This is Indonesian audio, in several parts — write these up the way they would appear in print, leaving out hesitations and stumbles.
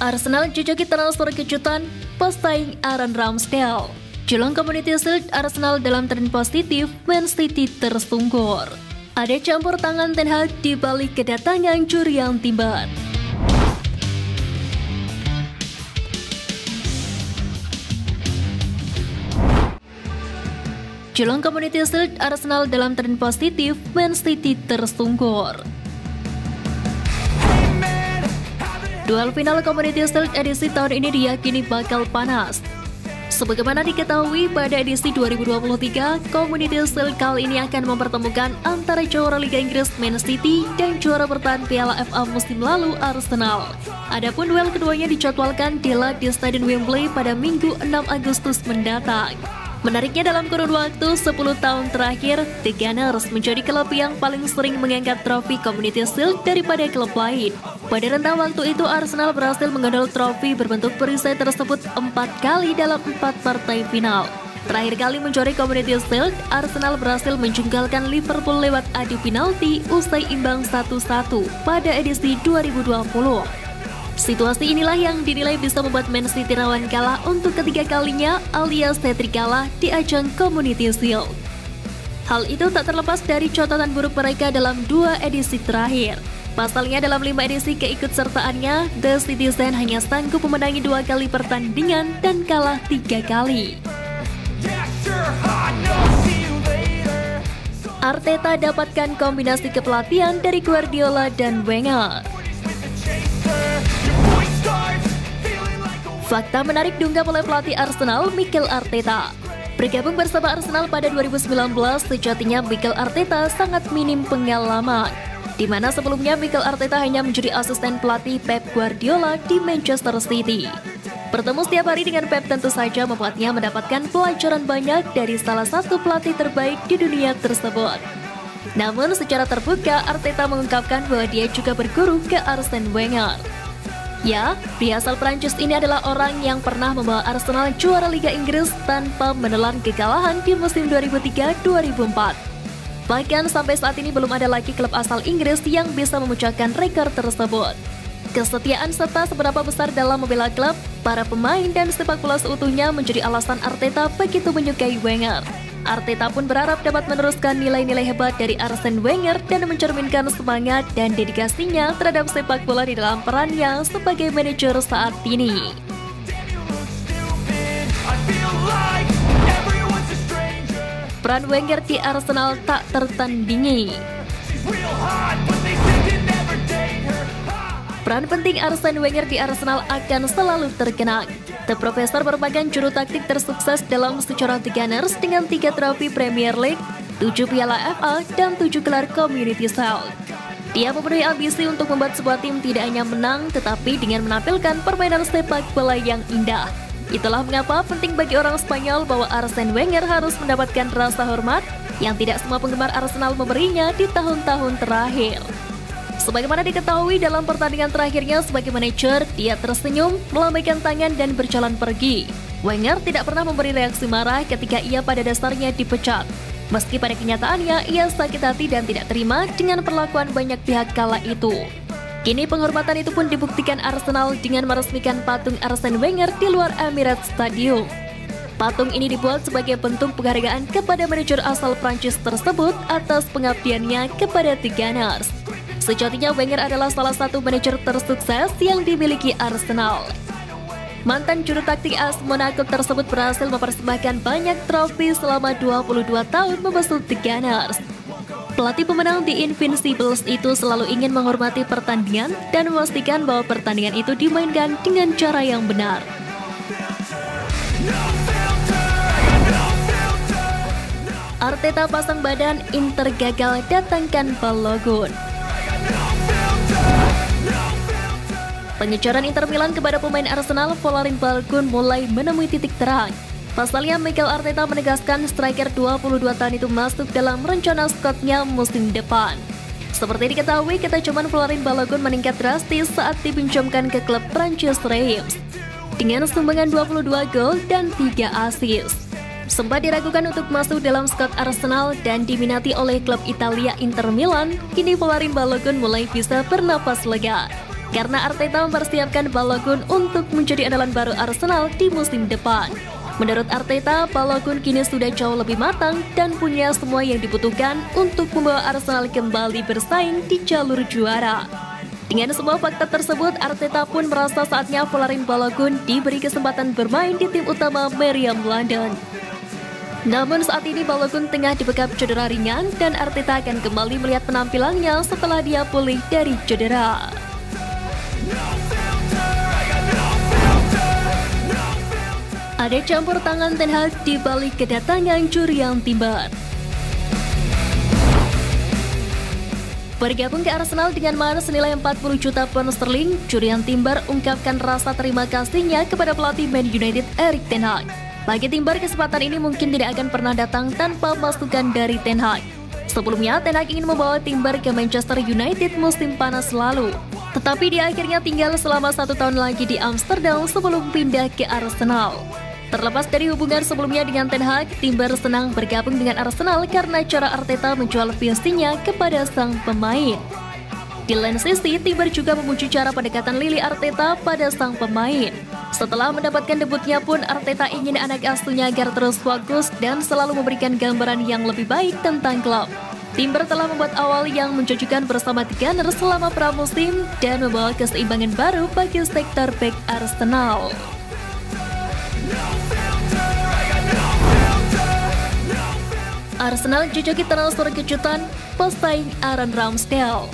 Arsenal jejaki transfer kejutan, pesaing Aaron Ramsdale. Jelang Community Shield Arsenal dalam tren positif, Man City tersungkur. Ada campur tangan Ten Hag di balik kedatangan Jurriën Timber. Jelang Community Shield Arsenal dalam tren positif, Man City tersungkur. Duel final Community Shield edisi tahun ini diyakini bakal panas. Sebagaimana diketahui, pada edisi 2023, Community Shield kali ini akan mempertemukan antara juara Liga Inggris Man City dan juara bertahan Piala FA musim lalu Arsenal. Adapun duel keduanya dijadwalkan digelar di Stadion Wembley pada Minggu 6 Agustus mendatang. Menariknya, dalam kurun waktu 10 tahun terakhir, The Gunners menjadi klub yang paling sering mengangkat trofi Community Shield daripada klub lain. Pada rentang waktu itu, Arsenal berhasil menggandol trofi berbentuk perisai tersebut 4 kali dalam 4 partai final. Terakhir kali mencuri Community Shield, Arsenal berhasil menjungkalkan Liverpool lewat adu penalti usai imbang 1-1 pada edisi 2020. Situasi inilah yang dinilai bisa membuat Man City rawan kalah untuk ketiga kalinya alias hat-trick kalah di ajang Community Shield. Hal itu tak terlepas dari catatan buruk mereka dalam 2 edisi terakhir. Pasalnya dalam 5 edisi keikutsertaannya, The Citizen hanya sanggup memenangi 2 kali pertandingan dan kalah 3 kali. Arteta dapatkan kombinasi kepelatihan dari Guardiola dan Wenger. Fakta menarik diungkap oleh pelatih Arsenal, Mikel Arteta. Bergabung bersama Arsenal pada 2019, sejatinya Mikel Arteta sangat minim pengalaman, di mana sebelumnya Mikel Arteta hanya menjadi asisten pelatih Pep Guardiola di Manchester City. Bertemu setiap hari dengan Pep tentu saja membuatnya mendapatkan pelajaran banyak dari salah satu pelatih terbaik di dunia tersebut. Namun secara terbuka, Arteta mengungkapkan bahwa dia juga berguru ke Arsene Wenger. Ya, pria asal Prancis ini adalah orang yang pernah membawa Arsenal juara Liga Inggris tanpa menelan kekalahan di musim 2003-2004. Bahkan sampai saat ini belum ada lagi klub asal Inggris yang bisa memecahkan rekor tersebut. Kesetiaan serta seberapa besar dalam membela klub, para pemain dan sepak bola seutuhnya menjadi alasan Arteta begitu menyukai Wenger. Arteta pun berharap dapat meneruskan nilai-nilai hebat dari Arsene Wenger dan mencerminkan semangat dan dedikasinya terhadap sepak bola di dalam perannya sebagai manajer saat ini. Peran Wenger di Arsenal tak tertandingi. Peran penting Arsene Wenger di Arsenal akan selalu terkenang. The Professor merupakan juru taktik tersukses dalam sejarah The Gunners dengan 3 trofi Premier League, 7 Piala FA, dan 7 gelar Community Shield. Dia memenuhi ambisi untuk membuat sebuah tim tidak hanya menang, tetapi dengan menampilkan permainan sepak bola yang indah. Itulah mengapa penting bagi orang Spanyol bahwa Arsene Wenger harus mendapatkan rasa hormat yang tidak semua penggemar Arsenal memberinya di tahun-tahun terakhir. Sebagaimana diketahui, dalam pertandingan terakhirnya sebagai manajer, dia tersenyum, melambaikan tangan dan berjalan pergi. Wenger tidak pernah memberi reaksi marah ketika ia pada dasarnya dipecat. Meski pada kenyataannya ia sakit hati dan tidak terima dengan perlakuan banyak pihak kala itu. Kini penghormatan itu pun dibuktikan Arsenal dengan meresmikan patung Arsene Wenger di luar Emirates Stadium. Patung ini dibuat sebagai bentuk penghargaan kepada manajer asal Prancis tersebut atas pengabdiannya kepada The Gunners. Sejatinya Wenger adalah salah satu manajer tersukses yang dimiliki Arsenal. Mantan juru taktik AS Monaco tersebut berhasil mempersembahkan banyak trofi selama 22 tahun membesut The Gunners. Pelatih pemenang The Invincibles itu selalu ingin menghormati pertandingan dan memastikan bahwa pertandingan itu dimainkan dengan cara yang benar. Arteta pasang badan, Inter gagal datangkan Balogun. Pengejaran Inter Milan kepada pemain Arsenal Folarin Balogun mulai menemui titik terang. Pasalnya Mikel Arteta menegaskan striker 22 tahun itu masuk dalam rencana skuadnya musim depan. Seperti diketahui, ketajaman Folarin Balogun meningkat drastis saat dipinjamkan ke klub Prancis Reims dengan sumbangan 22 gol dan 3 assist. Sempat diragukan untuk masuk dalam skuad Arsenal dan diminati oleh klub Italia Inter Milan, kini Folarin Balogun mulai bisa bernapas lega. karena Arteta mempersiapkan Balogun untuk menjadi andalan baru Arsenal di musim depan. Menurut Arteta, Balogun kini sudah jauh lebih matang dan punya semua yang dibutuhkan untuk membawa Arsenal kembali bersaing di jalur juara. Dengan semua fakta tersebut, Arteta pun merasa saatnya Folarin Balogun diberi kesempatan bermain di tim utama Meriam London. Namun saat ini Balogun tengah dibekap cedera ringan dan Arteta akan kembali melihat penampilannya setelah dia pulih dari cedera. Ada campur tangan Ten Hag di balik kedatangan Jurriën Timber. Bergabung ke Arsenal dengan mahar senilai 40 juta pound sterling, Jurriën Timber ungkapkan rasa terima kasihnya kepada pelatih Man United Erik ten Hag. Bagi Timber, kesempatan ini mungkin tidak akan pernah datang tanpa masukan dari Ten Hag. Sebelumnya, Ten Hag ingin membawa Timber ke Manchester United musim panas lalu. Tetapi dia akhirnya tinggal selama 1 tahun lagi di Amsterdam sebelum pindah ke Arsenal. Terlepas dari hubungan sebelumnya dengan Ten Hag, Timber senang bergabung dengan Arsenal karena cara Arteta menjual visinya kepada sang pemain. Di lain sisi, Timber juga memuji cara pendekatan Lily Arteta pada sang pemain. Setelah mendapatkan debutnya pun, Arteta ingin anak asuhnya agar terus fokus dan selalu memberikan gambaran yang lebih baik tentang klub. Timber telah membuat awal yang menjanjikan bersama The Gunners selama pramusim dan membawa keseimbangan baru bagi sektor bek Arsenal. Arsenal jojoki transfer kejutan pesaing Aaron Ramsdale.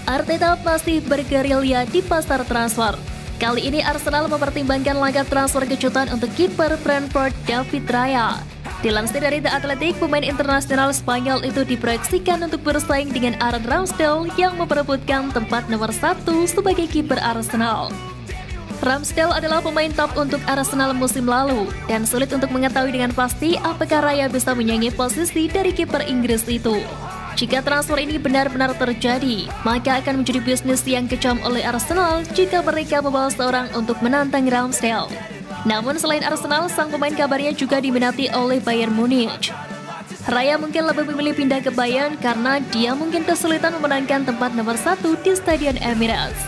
Arteta masih bergerilya di pasar transfer. Kali ini Arsenal mempertimbangkan langkah transfer kejutan untuk kiper Brentford David Raya. Dilansir dari The Athletic, pemain internasional Spanyol itu diproyeksikan untuk bersaing dengan Aaron Ramsdale yang memperebutkan tempat nomor 1 sebagai kiper Arsenal. Ramsdale adalah pemain top untuk Arsenal musim lalu dan sulit untuk mengetahui dengan pasti apakah Raya bisa menyaingi posisi dari kiper Inggris itu. Jika transfer ini benar-benar terjadi, maka akan menjadi bisnis yang kejam oleh Arsenal jika mereka membawa seorang untuk menantang Ramsdale. Namun selain Arsenal, sang pemain kabarnya juga diminati oleh Bayern Munich. Raya mungkin lebih memilih pindah ke Bayern karena dia mungkin kesulitan memenangkan tempat nomor 1 di Stadion Emirates.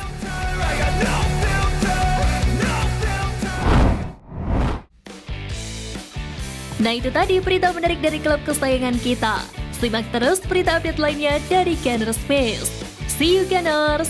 Nah itu tadi berita menarik dari klub kesayangan kita. Simak terus berita update lainnya dari Gunners Space. See you Gunners!